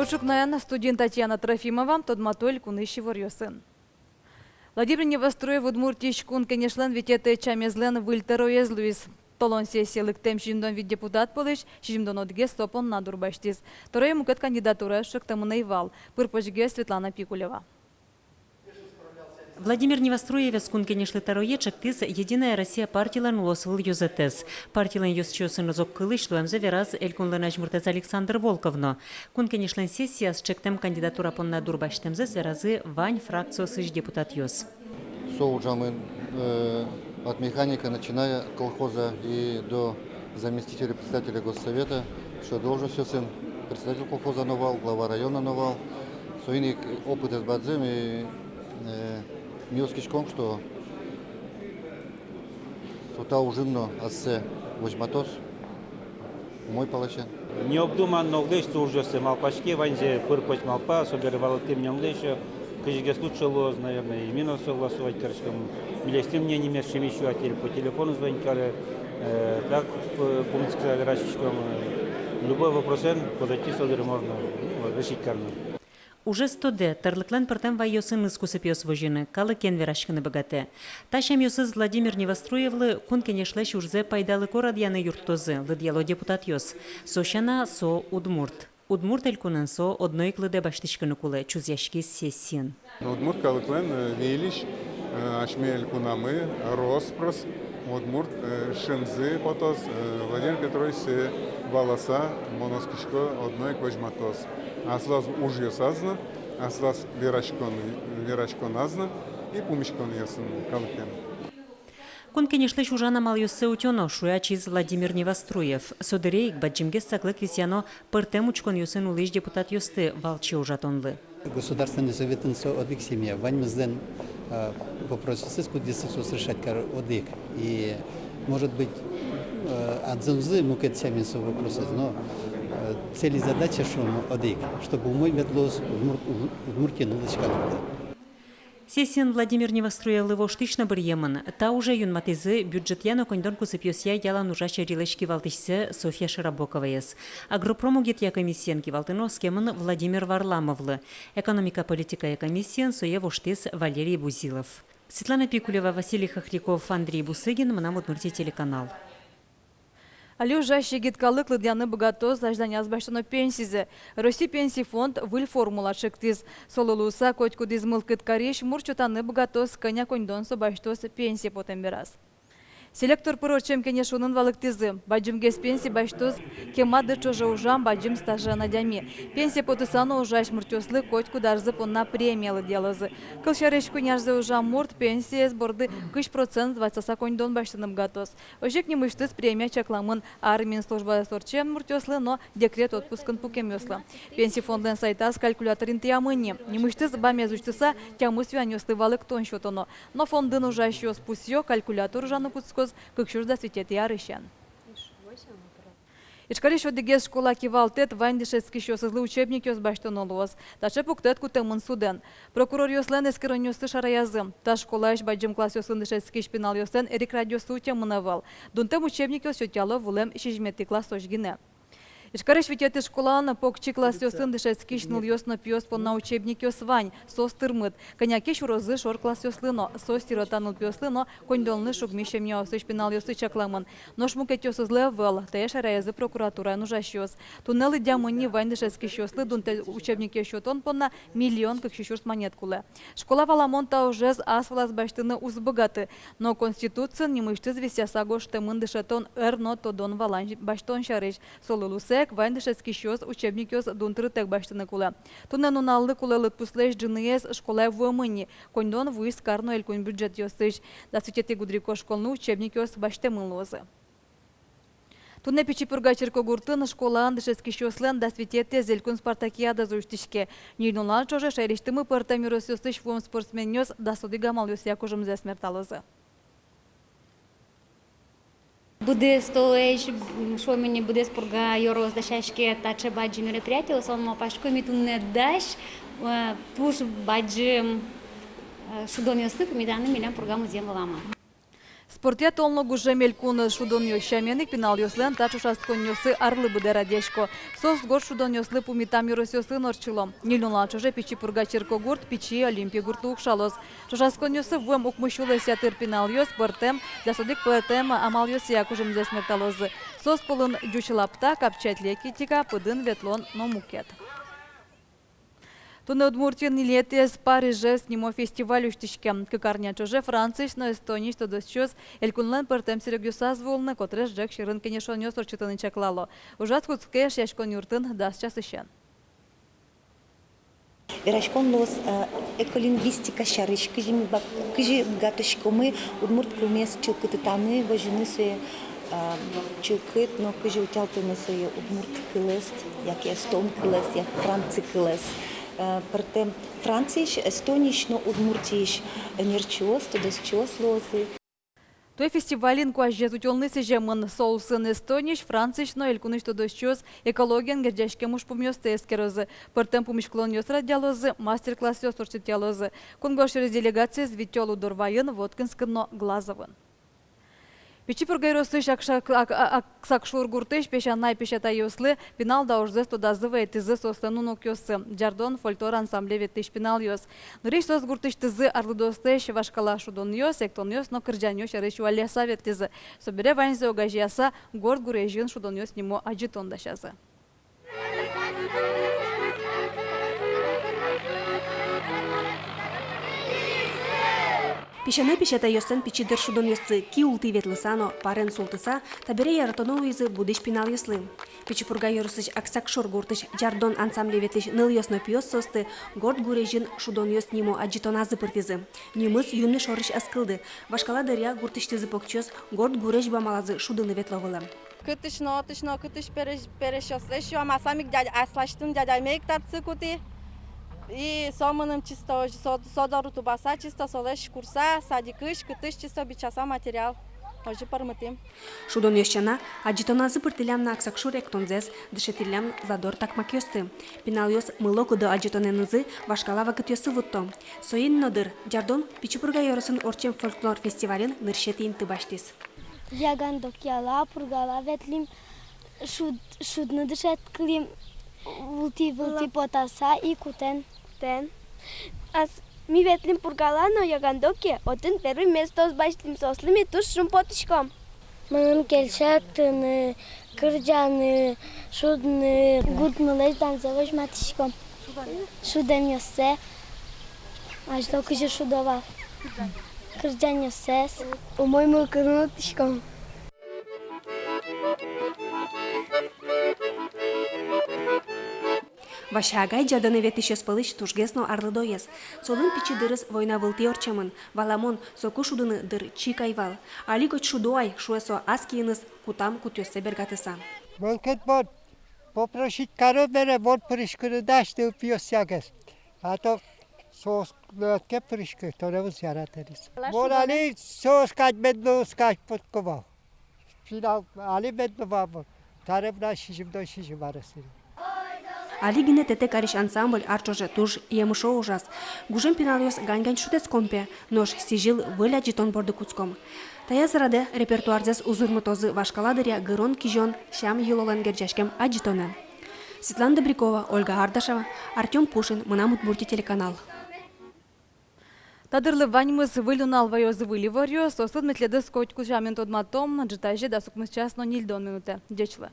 Ошукнаян студент Татьяна Трофимова, Тодматоль Куныщи сын. Владимир Невостроев Удмуртич Кун, конечно, ведь это чамезлен вильтероез Луис. Толон сессиялык тем шимдон вид депутат полыш, шимдон отге стопон на дурбаштис. Второй мукет кандидатура шактамунайвал, пырпочге Светлана Пикулева. Владимир Невостроевец кункенешлы тароечек тыз Единая Россия партияларын улосывыл юзетез. Партияларын юзчусын зок кылыш луэмзе вераз элькунлынач Муртаз Александр Волковно. Кункенешлын сессия с чектем кандидатура понна дурбаштемзе веразы Вань фракциясыш депутат юз. Соуджамын от механика, начиная колхоза и до заместителя председателя Госсовета, что должен все сын председатель колхоза новал, глава района новал. Свой опыт с Бадзем и Милскишком, что сута ужинно ассе возьматос мой палачен. Необдуманно лишь уже с малпачки, ванзе пырпать малпа, собирал тем нем лишь, каждый случилось, наверное, и минус согласовать корочком. Милостим мне не мешаем еще, а по телефону звонить, так помнить сказать рачечком. Любой вопрос подойти сюда можно решить карну. Уже 100-де тарлыклан пыртам вайосын искусы пьес вожины, калы кен верашканы богате. Ташам йосыз Владимир Невостроевлы кун кенешлеш урзе пайдалы корадьяны юрттозы, лыдьяло депутат йос. Сошана со Удмурт. Удмурт элькунын со одной клыде баштышканы кулы, чузяшки сессин. Удмурт калыклен вейлиш, ашме элькунамы, роспрос, Удмурт шимзы потос, Владимир Петрович волоса, моноскишко одной кважматос. Аслаз уже сазна, аслаз верашкон азна и пумишкон ясын калыкен. Кун кенешлеш ужана мал йоссе утёно, шуячиз Владимир Невостроев. Содерейк баджимге саклык висяно пыртем учкон йосын улыш депутат йосты валчи ужатонлы. Государственный совет одик семья. Ваньмызден вопрос сыску десятсус решать одик. И может быть отзывзы мукет семьясу вопросы, но цель и задача что одик, чтобы умой метлос Удмуртия нулочка. Сессиен Владимир Невостроевлы воштышна бір емін. Та уже юнматызы бюджетяно кондон кусыпьосия яла нужача рилешки валтышсе Софья Шарабоковаяс. Агропрому гетья комиссиен кивалтыно скемын Владимир Варламовлы. Экономика политика комиссиен сое воштыс Валерий Бузилов. Светлана Пикулева, Василий Хохряков, Андрей Бусыгин, Мнам Удмуртия телеканал. Алю жащи гиткалык лыдьяны богатоз ажданяз баштано пенсизе. Россия пенсий фонд выль формула шектиз. Сололуса котьку дизмыл кыткариш мурчутаны богатоз коня коньдонсо баштоз пенсии потембераз. Селектор пырочем кенешунын валыктызы. Баджимгес пенсии баштоз кемады чожа ужам баджим стажа надями. Пенсия потысано ужаш муртёслы котьку дарзы понна премиялы делазы. Кылшарешку няжзы ужам мурт пенсии сборды 5% 20 коньдон баштаным гатоз. Ожек немыштыз премия чакламын армин служба сорчем муртёслы, но декрет отпускын пукемёслы. Пенсии фонден сайтас калькуляторин тиамыни. Немыштыз бамезучтыса тяму свянёслы валык тон счетоно. Но фондын ужащё спусё калькулятор ужану куцкоз как шурда светет ярыщан. Ишкариш одегез школа кивалтет вандишецкий шосызлы учебник ёс баштонолуаз. Таче пуктет кутемын суден. Прокурор ёслен эскерон ёсты шараязым. Та школа иш баджим класс ёсын дишецкий шпинал ёсен эрик радиосу утемынавал. Дунтем учебник ёс ётяло вулем шижмети класс ожгине. Ишкариш витеты школан покчи класс ёсын дишецкий шнул ёсно пьёс понна учебник ёс вань. Сос тырмыт. Коняки шурозы шор класс ёслыно. Сос тиротанул пьёслыно. Коньдолны шугмишем ёсы шпинал ёсы чакламын. Но шмукет ёсы злевел. Тая шараязы прокуратура нужаш ёс. Туннелы дямыни вань дишецкий ёслы. Дунте учебник ёщотон понна миллион как щущурс монеткулы. Школа валамонта ужез асвалас баштыны узбогаты. Но конституция не мышты звесяса гоштемын дишетон эрно тодон валан баштон шарыш. Солылусе вайндышецкий щос учебник ёс дунтры тег баштыны кулы. Туннен уналлы кулелыт пуслеш джыныес школа в мыни. Коньдон вуис карно элькун бюджет ёсыш. Да светети гудрико школны учебник ёс баштемын лозы. Тунне пичи пургачерко гуртын школа андышецкий щослен да светете зелькун спартакиада зуштишке. Нильнулан чоже шайриштымы партамирос ёсыш вом спортсмен ёс да суды гамал ёс якужым зесмерталозы. Буде столеш, що мені буде спорга йороз дашашки та че баджі мероприятия, сон пашко ми ту не даш, туж баджі шудон ясны помідани мілян програму з'єм лама. Спортя толно гуже мелькун шудон йощаменик пинал йослен та чушаскон йосы арлы буде радешко. Сос гор шудон йослы пумитам йоросёсы норчило. Нилюнла чуже пичи пурга черкогурт, пичи олимпия гурту укшалос. Чушаскон йосы вуем укмышулы сятыр пинал йос бортем, для содик поэтем амал йос якужем здесь мерталозы. Сос полын дючилапта, капчать леки тика, пыдын ветлон номукет. Туне Удмуртия нилетес Париже снимо фестиваль уштишке. Кыкарня чуже Франциш, но Эстониш то досчёс элькунлен пертем серегюсаз волны, котреш джек ширын кенешон йос орчитаны чаклало. Ужас хуцкеш яшкон юртын даст час ищен. Верашкон лос эколингвистика шарыш, кыжи гатышкомы Удмурт крумес чилкытытаны, вожинысы чилкыт, но кыжи утялтынысы Удмурт кылест, як Эстон кылест, як Франци кылест. Пертем Франциш, Эстониш, но Удмуртиш нерчос, то досчос лозы. Той фестивалин куажез утёлны сежемын соусын Эстониш, Франциш, но элькуныш то досчос экологиян гердяшке муж пумёсты эскерозы. Пертем пумишклон йос радиалозы, мастер-класс йос орчитялозы. Кунгош через делегация звитёлу Дорвайын, Воткинскно Глазовын. Пичи пургайросыш аксакшур гуртыш пешанай пешата йослы пинал да ужзес тодазывай тызы состанун окёсы. Джардон фольклор ансамбле веттыш пинал йос. Нуриш сос гуртыш тызы арлыдостыш вашкала шудон йос, эктон йос, но кырджан йос арыш уалеса вет тызы. Собере ваньзе огажияса горд гурежин шудон йос нимо аджитон дашазы. Пешана пешата йостен пичидер шудон йосцы ки улты ветлысано парен султыса табере яратонову изы будыш пинал йослы. Пичипурга йорысыш аксак шор гуртыш Джардон ансамбле ветлыш ныл йосно пьёс состы горд гурежин шудон йос нимо аджитоназы пыртизы. Немыс юнны шорыш аскылды. Вашкала дарья гуртыш тызы покчёс горд гуреж бамалазы шудыны ветловылы. Кытышно, кытыш переш йослеш йом, а самик аслаштын дядаймек тарцы кути. И соманым чисто содору тубаса, чисто солеш курса, садикыш, кытыш чисто бичаса материал. Ожи пармытым. Шудон йосчана аджитоназы пыртылям на аксакшур эктонзес, дышетилям задор такмак йосты. Пинал йос мыло куды аджитоненызы вашкала вакыт йосы вутто. Соин нодыр, Джардон пичипурга йоросын орчем фольклор фестивален ныршетин тыбаштис. Яган докяла пургала ветлим шудны дышет клим вулти потаса и кутен. Аз ми ветлим пургала, но ягандоке, отен первый место с баштим сослими туш шумпотышком. Манам келшактыны, кырджаны, шудны, гуртмылеш данзовыш матышком. Шудем йосе, аж толку же шудова. Кырджан йосес, умой кырнутышком. Вашагай Джардоне ветиш йоспалыш тужгесно арлыдоес. Солын пичи дырыс война вылти орчамын, валамон соку шудыны дыр чикайвал. Али гоч шудуай шуэсо аскиеныс кутам кутёсе бергатыса. Мөлкет бот попросить коробере бот пришкыры дашты упьёсягес. А то соус лётке пришкы, торевыз яратырыз. Бот али соус кать бедлу скать подковал. Финал али бедлу вабор. Таревна шишим до шишим арасыры. Алигине тетек ариш ансамбль арчоже туж емышо ужас. Гужем пиналиос гань-гань шутец компе, нож сижил выля джитон борды куцком. Тая зараде репертуарзес узурмутозы вашкаладыря гырон кижон шам юлолан герджашкем аджитоны. Светлана Добрякова, Ольга Ардашева, Артем Пушин, Мына Удмуртия телеканал. Тадырлы ваньмыз вылюнал вайозы выливарьё, сосын метледы скотку жамин тодматом, джитайже да сукмыс час, но нильдон минуте. Дечлы.